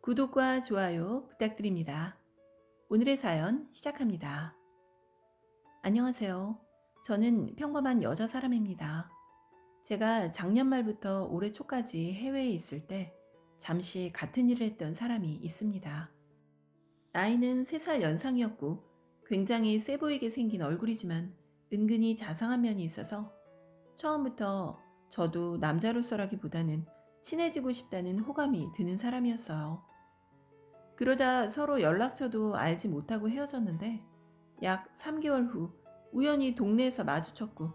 구독과 좋아요 부탁드립니다. 오늘의 사연 시작합니다. 안녕하세요. 저는 평범한 여자 사람입니다. 제가 작년 말부터 올해 초까지 해외에 있을 때 잠시 같은 일을 했던 사람이 있습니다. 나이는 3살 연상이었고 굉장히 세 보이게 생긴 얼굴이지만 은근히 자상한 면이 있어서 처음부터 저도 남자로서라기보다는 친해지고 싶다는 호감이 드는 사람이었어요. 그러다 서로 연락처도 알지 못하고 헤어졌는데 약 3개월 후 우연히 동네에서 마주쳤고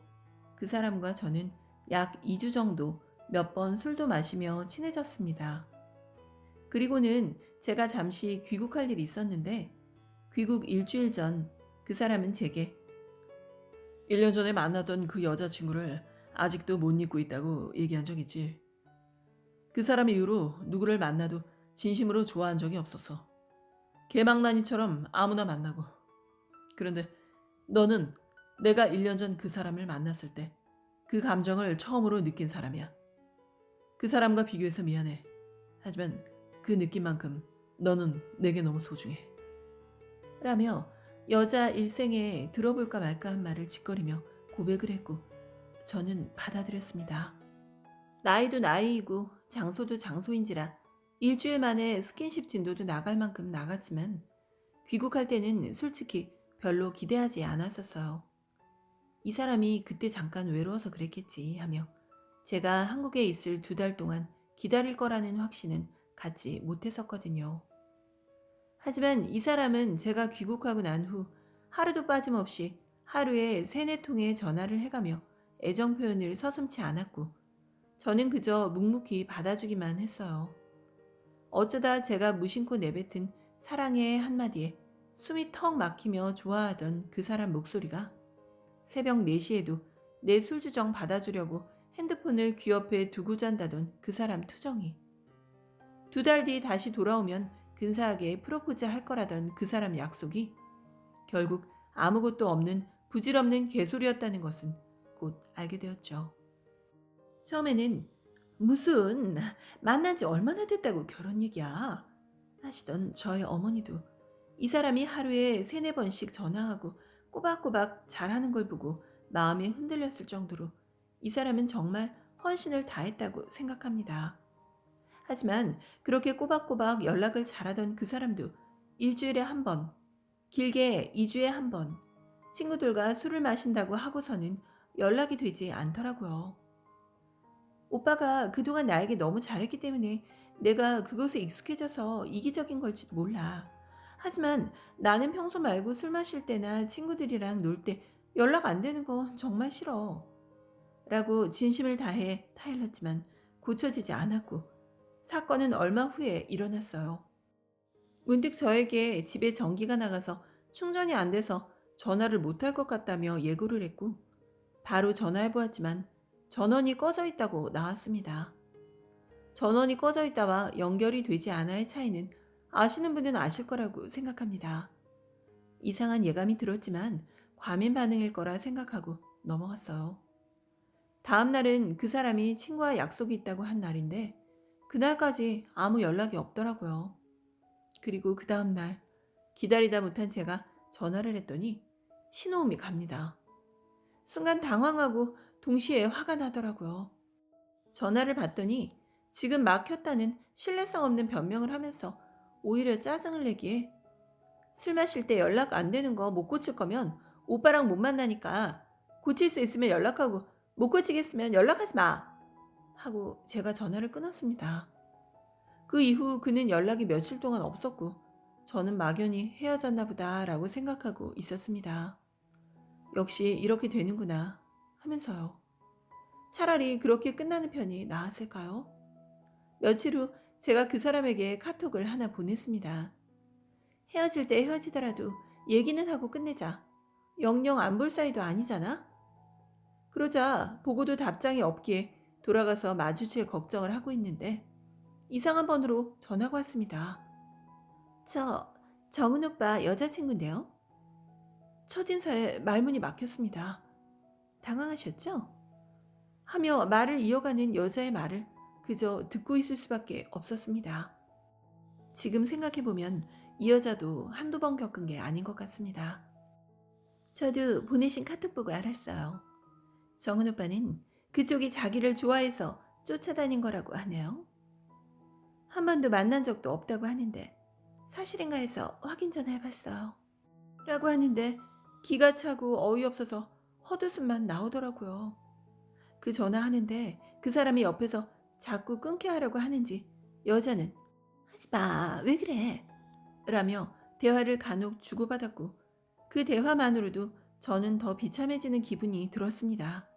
그 사람과 저는 약 2주 정도 몇 번 술도 마시며 친해졌습니다. 그리고는 제가 잠시 귀국할 일이 있었는데 귀국 일주일 전 그 사람은 제게 1년 전에 만나던 그 여자친구를 아직도 못 잊고 있다고 얘기한 적 있지. 그 사람 이후로 누구를 만나도 진심으로 좋아한 적이 없었어. 개망나니처럼 아무나 만나고. 그런데 너는 내가 1년 전 그 사람을 만났을 때 그 감정을 처음으로 느낀 사람이야. 그 사람과 비교해서 미안해. 하지만 그 느낌만큼 너는 내게 너무 소중해. 라며 여자 일생에 들어볼까 말까 한 말을 짓거리며 고백을 했고 저는 받아들였습니다. 나이도 나이이고 장소도 장소인지라 일주일 만에 스킨십 진도도 나갈 만큼 나갔지만 귀국할 때는 솔직히 별로 기대하지 않았었어요. 이 사람이 그때 잠깐 외로워서 그랬겠지 하며 제가 한국에 있을 2달 동안 기다릴 거라는 확신은 갖지 못했었거든요. 하지만 이 사람은 제가 귀국하고 난 후 하루도 빠짐없이 하루에 3-4통의 전화를 해가며 애정 표현을 서슴지 않았고 저는 그저 묵묵히 받아주기만 했어요. 어쩌다 제가 무심코 내뱉은 사랑의 한마디에 숨이 턱 막히며 좋아하던 그 사람 목소리가 새벽 4시에도 내 술주정 받아주려고 핸드폰을 귀 옆에 두고 잔다던 그 사람 투정이 2달 뒤 다시 돌아오면 근사하게 프로포즈 할 거라던 그 사람 약속이 결국 아무것도 없는 부질없는 개소리였다는 것은 곧 알게 되었죠. 처음에는 무슨 만난 지 얼마나 됐다고 결혼 얘기야 하시던 저희 어머니도 이 사람이 하루에 3-4번씩 전화하고 꼬박꼬박 잘하는 걸 보고 마음이 흔들렸을 정도로 이 사람은 정말 헌신을 다했다고 생각합니다. 하지만 그렇게 꼬박꼬박 연락을 잘하던 그 사람도 일주일에 한 번, 길게 2주에 한 번, 친구들과 술을 마신다고 하고서는 연락이 되지 않더라고요. 오빠가 그동안 나에게 너무 잘했기 때문에 내가 그것에 익숙해져서 이기적인 걸지도 몰라. 하지만 나는 평소 말고 술 마실 때나 친구들이랑 놀 때 연락 안 되는 건 정말 싫어. 라고 진심을 다해 타일렀지만 고쳐지지 않았고 사건은 얼마 후에 일어났어요. 문득 저에게 집에 전기가 나가서 충전이 안 돼서 전화를 못할 것 같다며 예고를 했고 바로 전화해 보았지만 전원이 꺼져 있다고 나왔습니다. 전원이 꺼져 있다와 연결이 되지 않아의 차이는 아시는 분은 아실 거라고 생각합니다. 이상한 예감이 들었지만 과민 반응일 거라 생각하고 넘어갔어요. 다음 날은 그 사람이 친구와 약속이 있다고 한 날인데 그날까지 아무 연락이 없더라고요. 그리고 그 다음 날 기다리다 못한 제가 전화를 했더니 신호음이 갑니다. 순간 당황하고 동시에 화가 나더라고요. 전화를 받더니 지금 막혔다는 신뢰성 없는 변명을 하면서 오히려 짜증을 내기에 술 마실 때 연락 안 되는 거 못 고칠 거면 오빠랑 못 만나니까 고칠 수 있으면 연락하고 못 고치겠으면 연락하지 마! 하고 제가 전화를 끊었습니다. 그 이후 그는 연락이 며칠 동안 없었고 저는 막연히 헤어졌나 보다라고 생각하고 있었습니다. 역시 이렇게 되는구나 하면서요. 차라리 그렇게 끝나는 편이 나았을까요? 며칠 후 제가 그 사람에게 카톡을 하나 보냈습니다. 헤어질 때 헤어지더라도 얘기는 하고 끝내자. 영영 안 볼 사이도 아니잖아? 그러자 보고도 답장이 없기에 돌아가서 마주칠 걱정을 하고 있는데 이상한 번호로 전화가 왔습니다. 저 정은 오빠 여자친구인데요. 첫인사에 말문이 막혔습니다. 당황하셨죠? 하며 말을 이어가는 여자의 말을 그저 듣고 있을 수밖에 없었습니다. 지금 생각해보면 이 여자도 한두 번 겪은 게 아닌 것 같습니다. 저도 보내신 카톡 보고 알았어요. 정은 오빠는 그쪽이 자기를 좋아해서 쫓아다닌 거라고 하네요. 한 번도 만난 적도 없다고 하는데 사실인가 해서 확인 전화해봤어요. 라고 하는데 기가 차고 어이없어서 헛웃음만 나오더라고요. 그 전화하는데 그 사람이 옆에서 자꾸 끊게 하려고 하는지 여자는 하지 마, 왜 그래? 라며 대화를 간혹 주고받았고 그 대화만으로도 저는 더 비참해지는 기분이 들었습니다.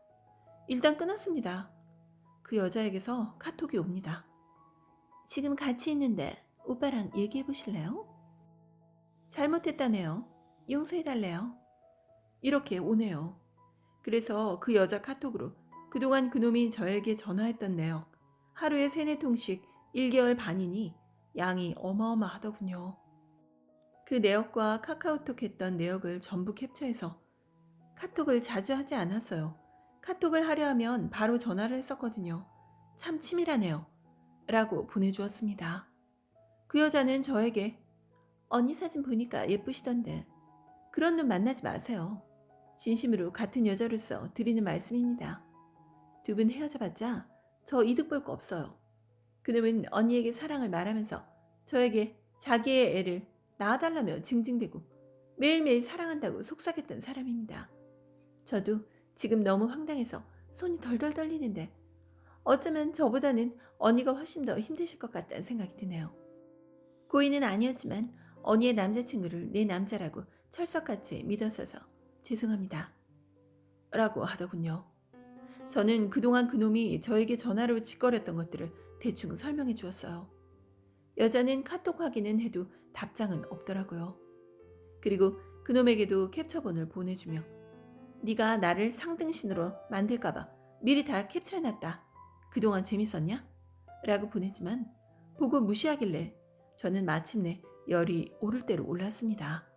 일단 끊었습니다. 그 여자에게서 카톡이 옵니다. 지금 같이 있는데 오빠랑 얘기해 보실래요? 잘못했다네요. 용서해달래요. 이렇게 오네요. 그래서 그 여자 카톡으로 그동안 그놈이 저에게 전화했던 내역, 하루에 3-4통씩 1개월 반이니 양이 어마어마하더군요. 그 내역과 카카오톡 했던 내역을 전부 캡처해서 카톡을 자주 하지 않았어요. 카톡을 하려 하면 바로 전화를 했었거든요. 참 치밀하네요. 라고 보내주었습니다. 그 여자는 저에게 언니 사진 보니까 예쁘시던데 그런 놈 만나지 마세요. 진심으로 같은 여자로서 드리는 말씀입니다. 2분 헤어져봤자 저 이득 볼 거 없어요. 그놈은 언니에게 사랑을 말하면서 저에게 자기의 애를 낳아달라며 징징대고 매일매일 사랑한다고 속삭였던 사람입니다. 저도 지금 너무 황당해서 손이 덜덜 떨리는데 어쩌면 저보다는 언니가 훨씬 더 힘드실 것 같다는 생각이 드네요. 고의는 아니었지만 언니의 남자친구를 내 남자라고 철석같이 믿었어서 죄송합니다. 라고 하더군요. 저는 그동안 그놈이 저에게 전화로 짓거렸던 것들을 대충 설명해 주었어요. 여자는 카톡 확인은 해도 답장은 없더라고요. 그리고 그놈에게도 캡처본을 보내주며 네가 나를 상등신으로 만들까봐 미리 다 캡처해놨다. 그동안 재밌었냐? 라고 보냈지만 보고 무시하길래 저는 마침내 열이 오를 대로 올랐습니다.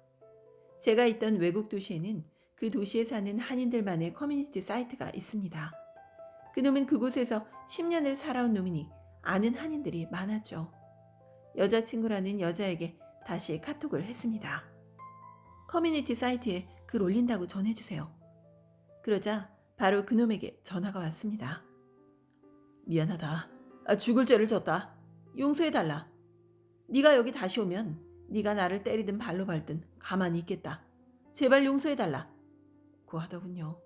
제가 있던 외국 도시에는 그 도시에 사는 한인들만의 커뮤니티 사이트가 있습니다. 그놈은 그곳에서 10년을 살아온 놈이니 아는 한인들이 많았죠. 여자친구라는 여자에게 다시 카톡을 했습니다. 커뮤니티 사이트에 글 올린다고 전해주세요. 그러자 바로 그놈에게 전화가 왔습니다. 미안하다. 죽을 죄를 졌다. 용서해달라. 네가 여기 다시 오면 네가 나를 때리든 발로 밟든 가만히 있겠다. 제발 용서해달라. 고 하더군요.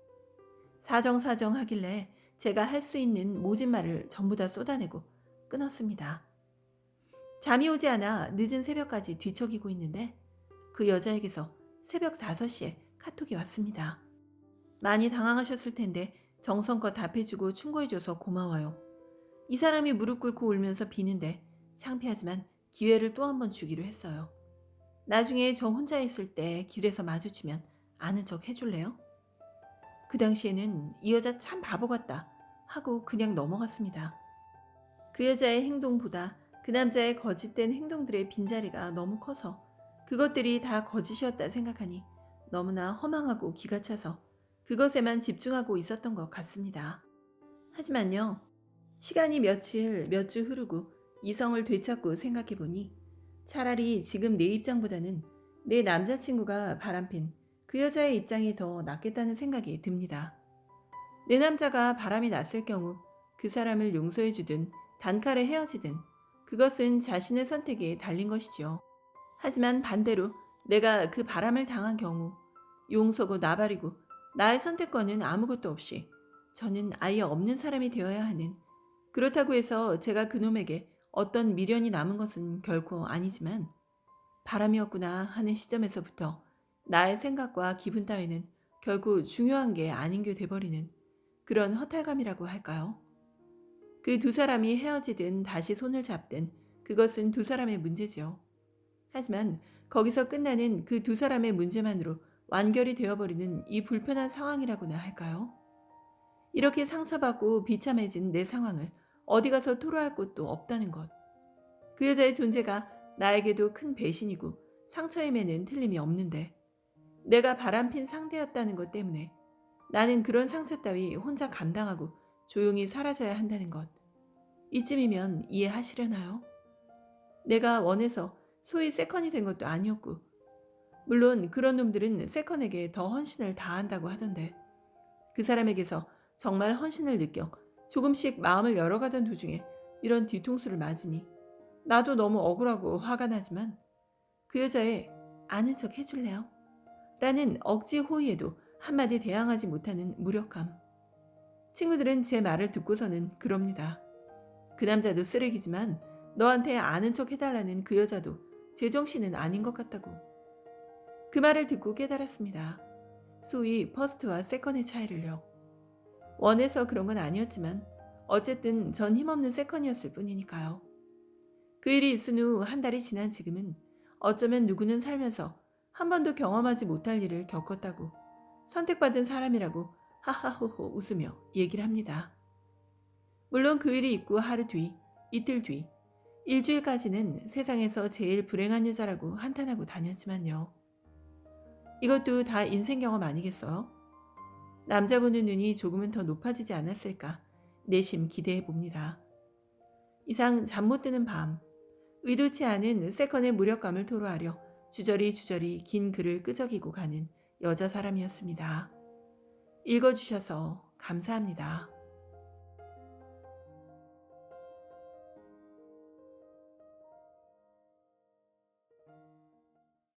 사정사정 하길래 제가 할 수 있는 모진 말을 전부 다 쏟아내고 끊었습니다. 잠이 오지 않아 늦은 새벽까지 뒤척이고 있는데 그 여자에게서 새벽 5시에 카톡이 왔습니다. 많이 당황하셨을 텐데 정성껏 답해주고 충고해줘서 고마워요. 이 사람이 무릎 꿇고 울면서 비는데 창피하지만 기회를 또 한 번 주기로 했어요. 나중에 저 혼자 있을 때 길에서 마주치면 아는 척 해줄래요? 그 당시에는 이 여자 참 바보 같다 하고 그냥 넘어갔습니다. 그 여자의 행동보다 그 남자의 거짓된 행동들의 빈자리가 너무 커서 그것들이 다 거짓이었다 생각하니 너무나 허망하고 기가 차서 그것에만 집중하고 있었던 것 같습니다. 하지만요. 시간이 며칠, 몇 주 흐르고 이성을 되찾고 생각해보니 차라리 지금 내 입장보다는 내 남자친구가 바람핀 그 여자의 입장이 더 낫겠다는 생각이 듭니다. 내 남자가 바람이 났을 경우 그 사람을 용서해주든 단칼에 헤어지든 그것은 자신의 선택에 달린 것이죠. 하지만 반대로 내가 그 바람을 당한 경우 용서고 나발이고 나의 선택권은 아무것도 없이 저는 아예 없는 사람이 되어야 하는, 그렇다고 해서 제가 그놈에게 어떤 미련이 남은 것은 결코 아니지만 바람이었구나 하는 시점에서부터 나의 생각과 기분 따위는 결코 중요한 게 아닌 게 돼버리는 그런 허탈감이라고 할까요? 그 2사람이 헤어지든 다시 손을 잡든 그것은 2사람의 문제지요. 하지만 거기서 끝나는 그 2사람의 문제만으로 완결이 되어버리는 이 불편한 상황이라고나 할까요? 이렇게 상처받고 비참해진 내 상황을 어디 가서 토로할 곳도 없다는 것. 그 여자의 존재가 나에게도 큰 배신이고 상처임에는 틀림이 없는데 내가 바람핀 상대였다는 것 때문에 나는 그런 상처 따위 혼자 감당하고 조용히 사라져야 한다는 것. 이쯤이면 이해하시려나요? 내가 원해서 소위 세컨이 된 것도 아니었고, 물론 그런 놈들은 세컨에게 더 헌신을 다한다고 하던데, 그 사람에게서 정말 헌신을 느껴 조금씩 마음을 열어가던 도중에 이런 뒤통수를 맞으니 나도 너무 억울하고 화가 나지만 그 여자의 아는 척 해줄래요? 라는 억지 호의에도 한마디 대항하지 못하는 무력함. 친구들은 제 말을 듣고서는 그럽니다. 그 남자도 쓰레기지만 너한테 아는 척 해달라는 그 여자도 제정신은 아닌 것 같다고. 그 말을 듣고 깨달았습니다. 소위 퍼스트와 세컨의 차이를요. 원해서 그런 건 아니었지만 어쨌든 전 힘없는 세컨이었을 뿐이니까요. 그 일이 있은 후 한 달이 지난 지금은 어쩌면 누구는 살면서 한 번도 경험하지 못할 일을 겪었다고 선택받은 사람이라고 하하호호 웃으며 얘기를 합니다. 물론 그 일이 있고 하루 뒤, 이틀 뒤, 일주일까지는 세상에서 제일 불행한 여자라고 한탄하고 다녔지만요. 이것도 다 인생 경험 아니겠어요? 남자 보는 눈이 조금은 더 높아지지 않았을까 내심 기대해 봅니다. 이상 잠 못 드는 밤, 의도치 않은 세컨의 무력감을 토로하려 주저리 긴 글을 끄적이고 가는 여자 사람이었습니다. 읽어주셔서 감사합니다.